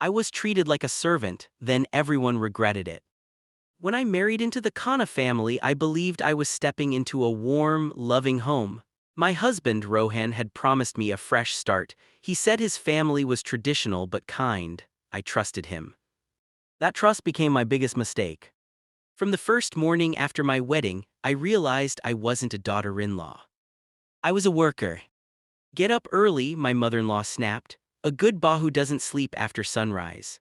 I was treated like a servant, then everyone regretted it. When I married into the Khanna family, I believed I was stepping into a warm, loving home. My husband, Rohan, had promised me a fresh start. He said his family was traditional but kind. I trusted him. That trust became my biggest mistake. From the first morning after my wedding, I realized I wasn't a daughter-in-law. I was a worker. Get up early, my mother-in-law snapped. A good bahu doesn't sleep after sunrise.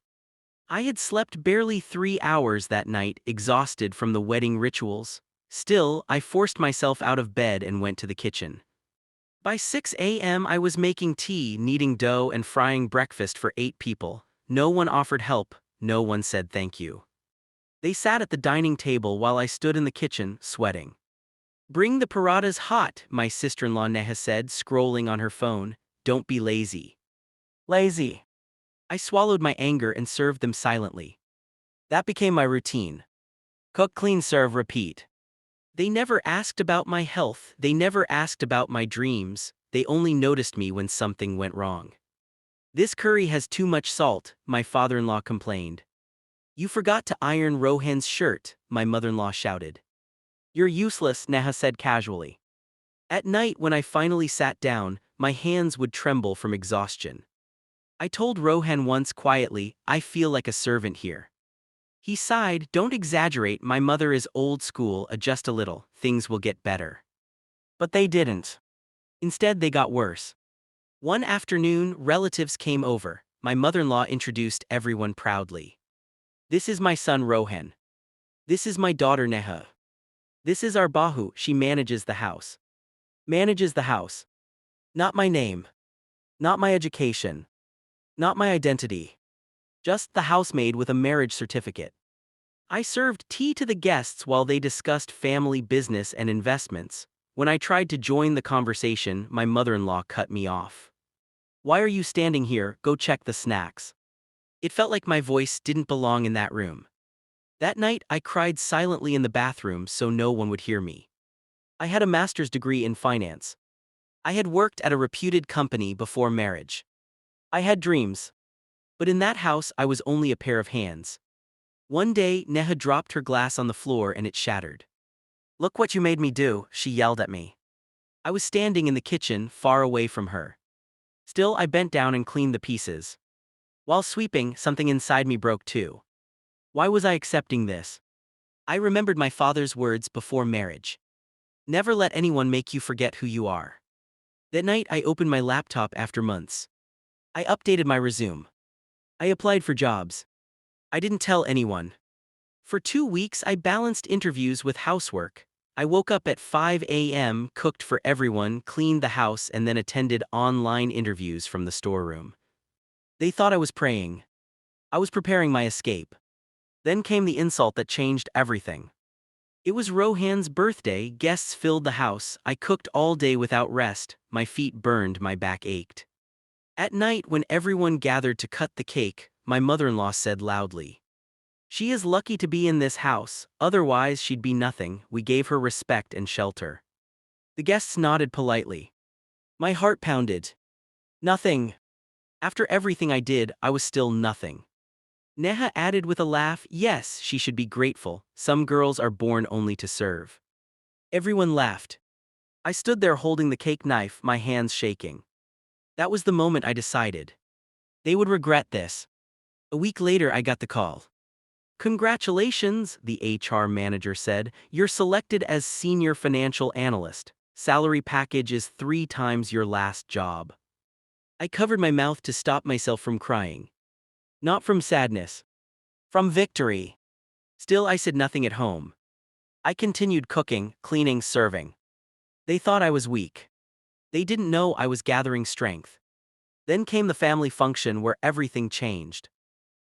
I had slept barely 3 hours that night, exhausted from the wedding rituals. Still, I forced myself out of bed and went to the kitchen. By 6 a.m. I was making tea, kneading dough, and frying breakfast for 8 people. No one offered help, no one said thank you. They sat at the dining table while I stood in the kitchen, sweating. Bring the parathas hot, my sister-in-law Neha said, scrolling on her phone. Don't be lazy. Lazy. I swallowed my anger and served them silently. That became my routine. Cook, clean, serve, repeat. They never asked about my health, they never asked about my dreams, they only noticed me when something went wrong. This curry has too much salt, my father-in-law complained. You forgot to iron Rohan's shirt, my mother-in-law shouted. You're useless, Neha said casually. At night when I finally sat down, my hands would tremble from exhaustion. I told Rohan once quietly, I feel like a servant here. He sighed, don't exaggerate, my mother is old school, adjust a little, things will get better. But they didn't. Instead they got worse. One afternoon, relatives came over. My mother-in-law introduced everyone proudly. This is my son Rohan. This is my daughter Neha. This is our Bahu, she manages the house. Manages the house. Not my name. Not my education. Not my identity. Just the housemaid with a marriage certificate. I served tea to the guests while they discussed family business and investments. When I tried to join the conversation, my mother-in-law cut me off. Why are you standing here? Go check the snacks. It felt like my voice didn't belong in that room. That night, I cried silently in the bathroom so no one would hear me. I had a master's degree in finance. I had worked at a reputed company before marriage. I had dreams. But in that house, I was only a pair of hands. One day, Neha dropped her glass on the floor and it shattered. Look what you made me do, she yelled at me. I was standing in the kitchen, far away from her. Still, I bent down and cleaned the pieces. While sweeping, something inside me broke too. Why was I accepting this? I remembered my father's words before marriage. Never let anyone make you forget who you are. That night, I opened my laptop after months. I updated my resume. I applied for jobs. I didn't tell anyone. For 2 weeks, I balanced interviews with housework. I woke up at 5 a.m., cooked for everyone, cleaned the house, and then attended online interviews from the storeroom. They thought I was praying. I was preparing my escape. Then came the insult that changed everything. It was Rohan's birthday, guests filled the house, I cooked all day without rest, my feet burned, my back ached. At night when everyone gathered to cut the cake, my mother-in-law said loudly, she is lucky to be in this house, otherwise she'd be nothing. We gave her respect and shelter. The guests nodded politely. My heart pounded. Nothing. After everything I did, I was still nothing. Neha added with a laugh, yes, she should be grateful. Some girls are born only to serve. Everyone laughed. I stood there holding the cake knife, my hands shaking. That was the moment I decided. They would regret this. A week later I got the call. Congratulations, the HR manager said. You're selected as senior financial analyst. Salary package is 3 times your last job. I covered my mouth to stop myself from crying. Not from sadness. From victory. Still, I said nothing at home. I continued cooking, cleaning, serving. They thought I was weak. They didn't know I was gathering strength. Then came the family function where everything changed.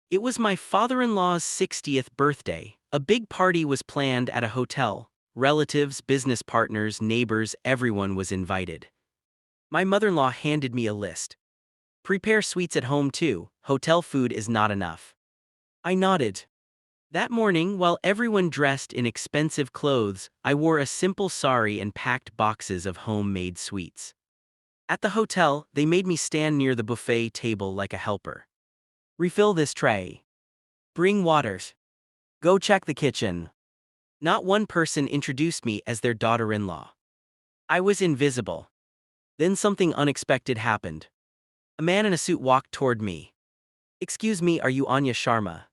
It was my father-in-law's 60th birthday. A big party was planned at a hotel. Relatives, business partners, neighbors, everyone was invited. My mother-in-law handed me a list. Prepare sweets at home too, hotel food is not enough. I nodded. That morning, while everyone dressed in expensive clothes, I wore a simple sari and packed boxes of homemade sweets. At the hotel, they made me stand near the buffet table like a helper. Refill this tray. Bring waters. Go check the kitchen. Not one person introduced me as their daughter-in-law. I was invisible. Then something unexpected happened. A man in a suit walked toward me. Excuse me, are you Anya Sharma?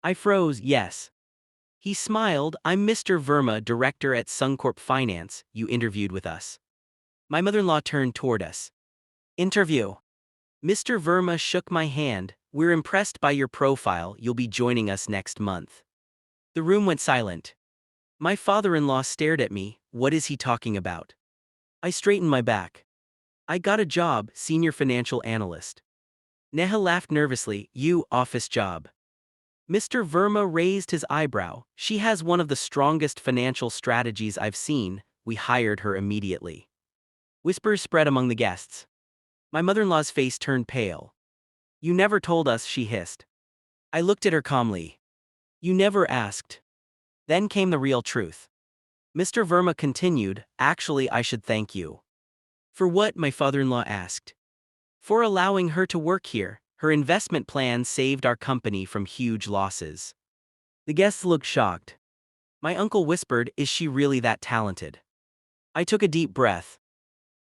I froze, yes. He smiled, I'm Mr. Verma, director at Suncorp Finance, you interviewed with us. My mother-in-law turned toward us. Interview. Mr. Verma shook my hand, we're impressed by your profile, you'll be joining us next month. The room went silent. My father-in-law stared at me, what is he talking about? I straightened my back. I got a job, senior financial analyst. Neha laughed nervously, you, office job. Mr. Verma raised his eyebrow, she has one of the strongest financial strategies I've seen, we hired her immediately. Whispers spread among the guests. My mother-in-law's face turned pale. You never told us, she hissed. I looked at her calmly. You never asked. Then came the real truth. Mr. Verma continued, actually I should thank you. For what, my father-in-law asked. For allowing her to work here, her investment plan saved our company from huge losses. The guests looked shocked. My uncle whispered, is she really that talented? I took a deep breath.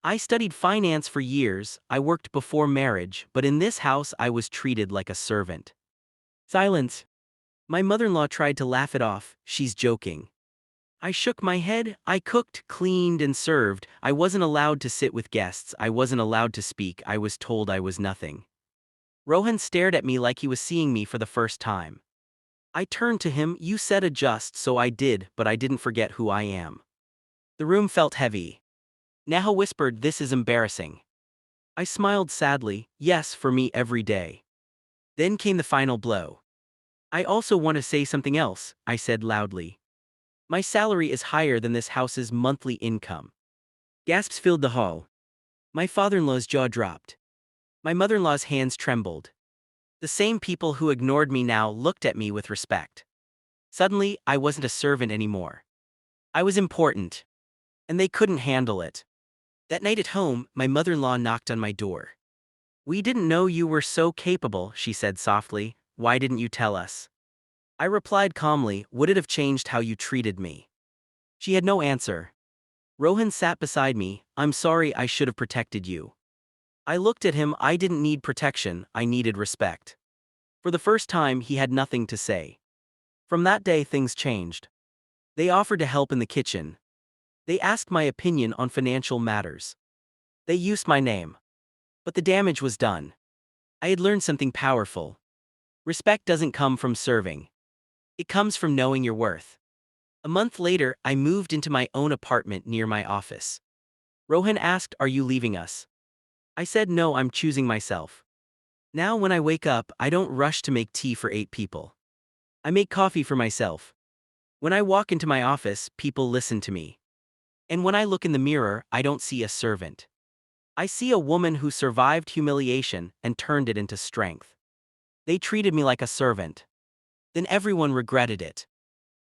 I studied finance for years, I worked before marriage, but in this house I was treated like a servant. Silence. My mother-in-law tried to laugh it off, she's joking. I shook my head, I cooked, cleaned, and served, I wasn't allowed to sit with guests, I wasn't allowed to speak, I was told I was nothing. Rohan stared at me like he was seeing me for the first time. I turned to him, you said adjust, so I did, but I didn't forget who I am. The room felt heavy. Neha whispered, this is embarrassing. I smiled sadly, yes, for me every day. Then came the final blow. I also want to say something else, I said loudly. My salary is higher than this house's monthly income. Gasps filled the hall. My father-in-law's jaw dropped. My mother-in-law's hands trembled. The same people who ignored me now looked at me with respect. Suddenly, I wasn't a servant anymore. I was important. And they couldn't handle it. That night at home, my mother-in-law knocked on my door. We didn't know you were so capable, she said softly, why didn't you tell us? I replied calmly, would it have changed how you treated me? She had no answer. Rohan sat beside me, I'm sorry I should have protected you. I looked at him, I didn't need protection, I needed respect. For the first time, he had nothing to say. From that day, things changed. They offered to help in the kitchen. They asked my opinion on financial matters. They used my name. But the damage was done. I had learned something powerful. Respect doesn't come from serving. It comes from knowing your worth. A month later, I moved into my own apartment near my office. Rohan asked, are you leaving us? I said no, I'm choosing myself. Now when I wake up, I don't rush to make tea for 8 people. I make coffee for myself. When I walk into my office, people listen to me. And when I look in the mirror, I don't see a servant. I see a woman who survived humiliation and turned it into strength. They treated me like a servant. Then everyone regretted it.